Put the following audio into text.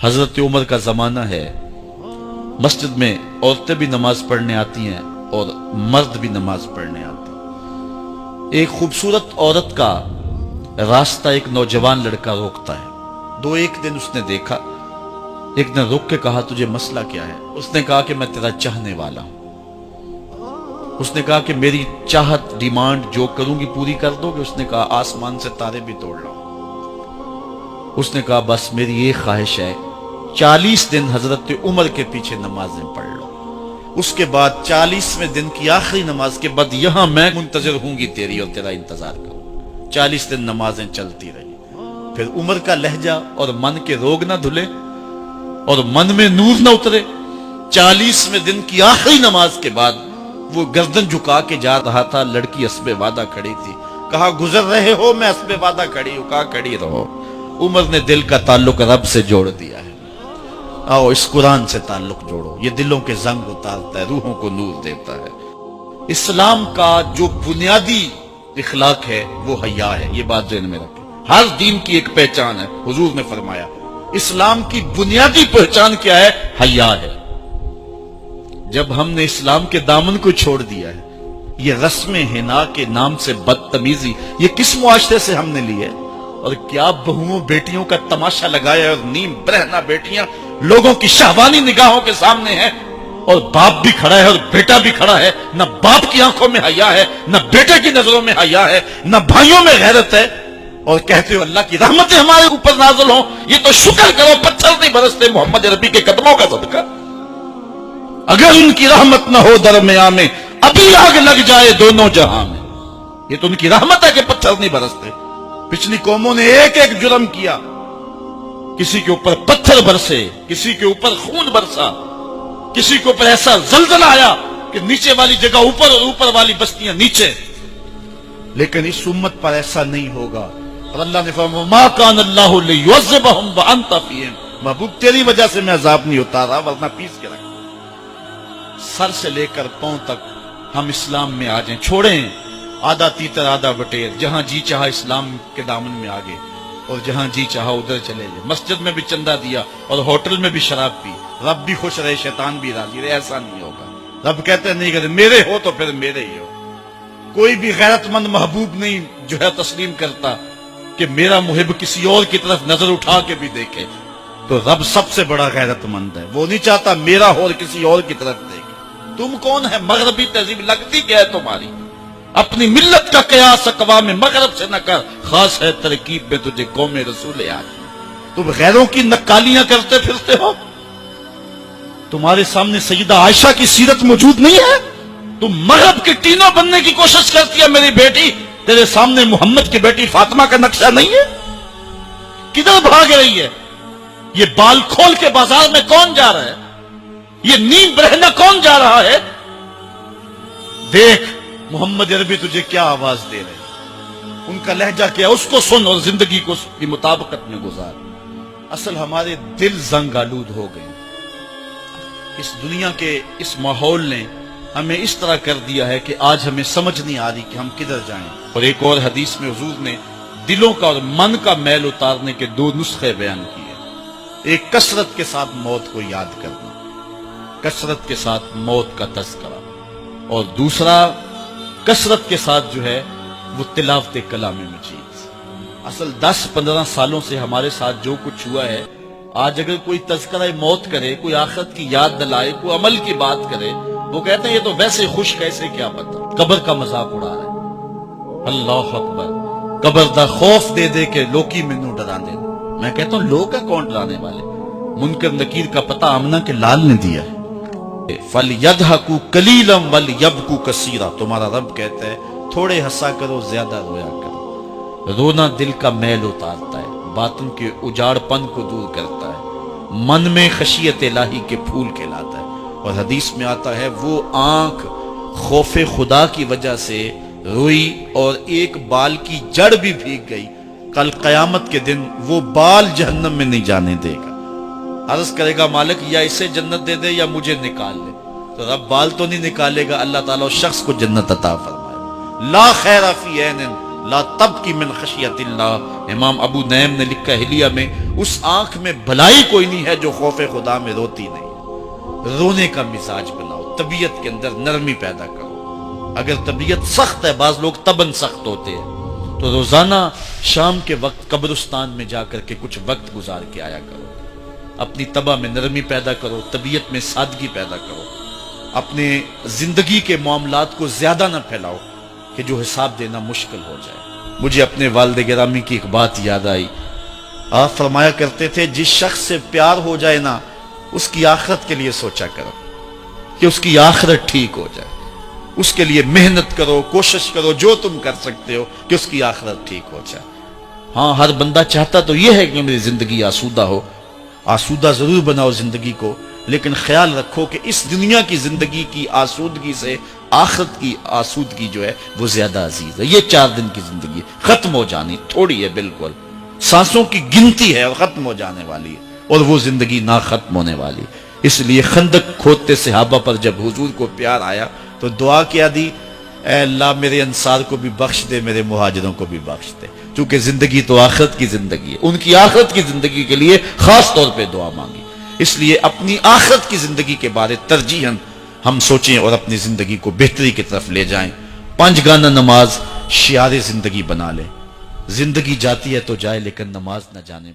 حضرت عمر کا زمانہ ہے، مسجد میں عورتیں بھی نماز پڑھنے آتی ہیں اور مرد بھی نماز پڑھنے آتے ہیں۔ ایک خوبصورت عورت کا راستہ ایک نوجوان لڑکا روکتا ہے۔ ایک دن اس نے دیکھا، ایک دن رک کے کہا تجھے مسئلہ کیا ہے؟ اس نے کہا کہ میں تیرا چاہنے والا ہوں۔ اس نے کہا کہ میری چاہت ڈیمانڈ جو کروں گی پوری کر دو گے؟ اس نے کہا آسمان سے تارے بھی توڑ لاؤں۔ اس نے کہا بس میری یہ خواہش ہے 40 دن حضرت عمر کے پیچھے نمازیں پڑھ لو، اس کے بعد 40ویں دن کی آخری نماز کے بعد یہاں میں منتظر ہوں گی تیری اور تیرا انتظار کروں۔ 40 دن نمازیں چلتی رہی۔ پھر عمر کا لہجہ اور من کے روگ نہ دھلے اور من میں نور نہ اترے۔ 40ویں دن کی آخری نماز کے بعد وہ گردن جھکا کے جا رہا تھا، لڑکی اسبِ وعدہ کھڑی تھی۔ کہا گزر رہے ہو؟ میں اسبِ وعدہ کھڑی ہوں۔ کہا کھڑی رہو۔ عمر نے دل کا تعلق رب سے جوڑ دیا ہے۔ آؤ اس قرآن سے تعلق جوڑو، یہ دلوں کے زنگ اتارتا ہے، روحوں کو نور دیتا ہے۔ اسلام کا جو بنیادی اخلاق ہے وہ حیا ہے، یہ بات ذہن میں رکھیں۔ ہر دین کی ایک پہچان ہے، حضور نے فرمایا اسلام کی بنیادی پہچان کیا ہے؟ حیا ہے۔ جب ہم نے اسلام کے دامن کو چھوڑ دیا ہے، یہ رسم حنا کے نام سے بدتمیزی یہ کس معاشرے سے ہم نے لی ہے؟ اور کیا بہوؤں بیٹیوں کا تماشا لگایا، اور نیم برہنہ بیٹیاں لوگوں کی شہوانی نگاہوں کے سامنے ہیں، اور باپ بھی کھڑا ہے اور بیٹا بھی کھڑا ہے۔ نہ باپ کی آنکھوں میں حیا ہے، نہ بیٹے کی نظروں میں حیا ہے، نہ بھائیوں میں غیرت ہے، اور کہتے ہو اللہ کی رحمتیں ہمارے اوپر نازل ہوں۔ یہ تو شکر کرو پتھر نہیں برستے محمد عربی کے قدموں کا صدقہ۔ اگر ان کی رحمت نہ ہو درمیان میں ابھی آگ لگ جائے دونوں جہاں میں۔ یہ تو ان کی رحمت ہے کہ پتھر نہیں برستے۔ پچھلی قوموں نے ایک ایک جرم کیا، کسی کے اوپر پتھر برسے، کسی کے اوپر خون برسا، کسی کے اوپر ایسا زلزلہ آیا کہ نیچے والی جگہ اوپر اور اوپر والی بستیاں نیچے۔ لیکن اس امت پر ایسا نہیں ہوگا، اور اللہ نے فرمایا ما کان اللہ لیعذبہم وانت فیہم، محبوب تیری وجہ سے میں عذاب نہیں اتارا ورنہ پیس کے رکھ۔ سر سے لے کر پاؤں تک ہم اسلام میں آ جائیں، چھوڑیں آدھا تیتر آدھا بٹیر، جہاں جی چاہا اسلام کے دامن میں آگے اور جہاں جی چاہا ادھر چلے جائیں۔ مسجد میں بھی چندہ دیا اور ہوٹل میں بھی شراب پی، رب بھی خوش رہے شیطان بھی راضی رہے، ایسا نہیں ہوگا۔ رب کہتے نہیں کہتے میرے ہو تو پھر میرے ہی ہو۔ کوئی بھی غیرت مند محبوب نہیں جو ہے تسلیم کرتا کہ میرا محب کسی اور کی طرف نظر اٹھا کے بھی دیکھے، تو رب سب سے بڑا غیرت مند ہے، وہ نہیں چاہتا میرا ہو اور کسی اور کی طرف دیکھے۔ تم کون ہے؟ مغربی تہذیب لگتی کیا ہے تمہاری؟ اپنی ملت کا قیاس اقوام مغرب سے نہ کر، خاص ہے ترکیب میں تجھے قوم رسول آج۔ تم غیروں کی نقالیاں کرتے پھرتے ہو، تمہارے سامنے سیدہ عائشہ کی سیرت موجود نہیں ہے؟ تم مغرب کے ٹینوں بننے کی کوشش کرتی ہے میری بیٹی، تیرے سامنے محمد کی بیٹی فاطمہ کا نقشہ نہیں ہے؟ کدھر بھاگ رہی ہے؟ یہ بال کھول کے بازار میں کون جا رہا ہے؟ یہ نیم برہنہ کون جا رہا ہے؟ دیکھ محمد عربی تجھے کیا آواز دے رہے، ان کا لہجہ کیا، اس کو سن اور زندگی کو اس کی مطابقت میں گزار۔ اصل ہمارے دل زنگ آلود ہو گئے، اس دنیا کے اس ماحول نے ہمیں اس طرح کر دیا ہے کہ آج ہمیں سمجھ نہیں آ رہی کہ ہم کدھر جائیں۔ اور ایک اور حدیث میں حضور نے دلوں کا اور من کا میل اتارنے کے 2 نسخے بیان کیے۔ ایک کثرت کے ساتھ موت کو یاد کرنا، کثرت کے ساتھ موت کا تذکرہ، اور دوسرا کثرت کے ساتھ جو ہے وہ تلاوت کلام مجید۔ اصل 10-15 سالوں سے ہمارے ساتھ جو کچھ ہوا ہے، آج اگر کوئی تذکرہ موت کرے، کوئی آخرت کی یاد دلائے، کوئی عمل کی بات کرے، وہ کہتے ہیں یہ تو ویسے خوش کیسے، کیا پتا قبر کا مذاق اڑا رہا ہے۔ اللہ اکبر، قبر دا خوف دے دے کے لوکی مینوں ڈرا دے۔ میں کہتا ہوں لوگ ہے کون ڈرانے والے؟ منکر نکیر کا پتہ آمنہ کے لال نے دیا ہے۔ فَلْيَضْحَكُوا قَلِيلًا وَلْيَبْكُوا كَثِيرًا، تمہارا رب کہتا ہے تھوڑے ہنسا کرو زیادہ رویا کرو۔ رونا دل کا میل اتارتا ہے، باطن کے اجاڑ پن کو دور کرتا ہے، من میں خشیت الہی کے پھول کھلاتا ہے۔ اور حدیث میں آتا ہے وہ آنکھ خوف خدا کی وجہ سے روئی اور ایک بال کی جڑ بھی بھیگ گئی، کل قیامت کے دن وہ بال جہنم میں نہیں جانے دے گا۔ عرض کرے گا مالک یا اسے جنت دے دے یا مجھے نکال لے، تو رب بال تو نہیں نکالے گا، اللہ تعالیٰ اس شخص کو جنت عطا فرمائے۔ لا خیر فی عین لا تبکی من خشیت اللہ، امام ابو نعیم نے لکھا حلیہ میں، اس آنکھ میں بھلائی کوئی نہیں ہے جو خوف خدا میں روتی نہیں۔ رونے کا مزاج بناؤ، طبیعت کے اندر نرمی پیدا کرو۔ اگر طبیعت سخت ہے، بعض لوگ تباً سخت ہوتے ہیں، تو روزانہ شام کے وقت قبرستان میں جا کر کے کچھ وقت گزار کے آیا کرو۔ اپنی طبع میں نرمی پیدا کرو، طبیعت میں سادگی پیدا کرو، اپنے زندگی کے معاملات کو زیادہ نہ پھیلاؤ کہ جو حساب دینا مشکل ہو جائے۔ مجھے اپنے والد گرامی کی ایک بات یاد آئی، آپ فرمایا کرتے تھے جس شخص سے پیار ہو جائے نا، اس کی آخرت کے لیے سوچا کرو کہ اس کی آخرت ٹھیک ہو جائے، اس کے لیے محنت کرو، کوشش کرو، جو تم کر سکتے ہو کہ اس کی آخرت ٹھیک ہو جائے۔ ہاں، ہر بندہ چاہتا تو یہ ہے کہ میری زندگی آسودہ ہو، آسودہ ضرور بناؤ زندگی کو، لیکن خیال رکھو کہ اس دنیا کی زندگی کی آسودگی سے آخرت کی آسودگی جو ہے وہ زیادہ عزیز ہے۔ یہ 4 دن کی زندگی ختم ہو جانی، تھوڑی ہے، بالکل سانسوں کی گنتی ہے اور ختم ہو جانے والی ہے، اور وہ زندگی نہ ختم ہونے والی۔ اس لیے خندق کھودتے صحابہ پر جب حضور کو پیار آیا تو دعا کیا دی، اے اللہ میرے انصار کو بھی بخش دے، میرے مہاجروں کو بھی بخش دے، چونکہ زندگی تو آخرت کی زندگی ہے۔ ان کی آخرت کی زندگی کے لیے خاص طور پہ دعا مانگی۔ اس لیے اپنی آخرت کی زندگی کے بارے ترجیحاً ہم سوچیں اور اپنی زندگی کو بہتری کی طرف لے جائیں۔ 5 گانا نماز شعار زندگی بنا لیں۔ زندگی جاتی ہے تو جائے، لیکن نماز نہ جانے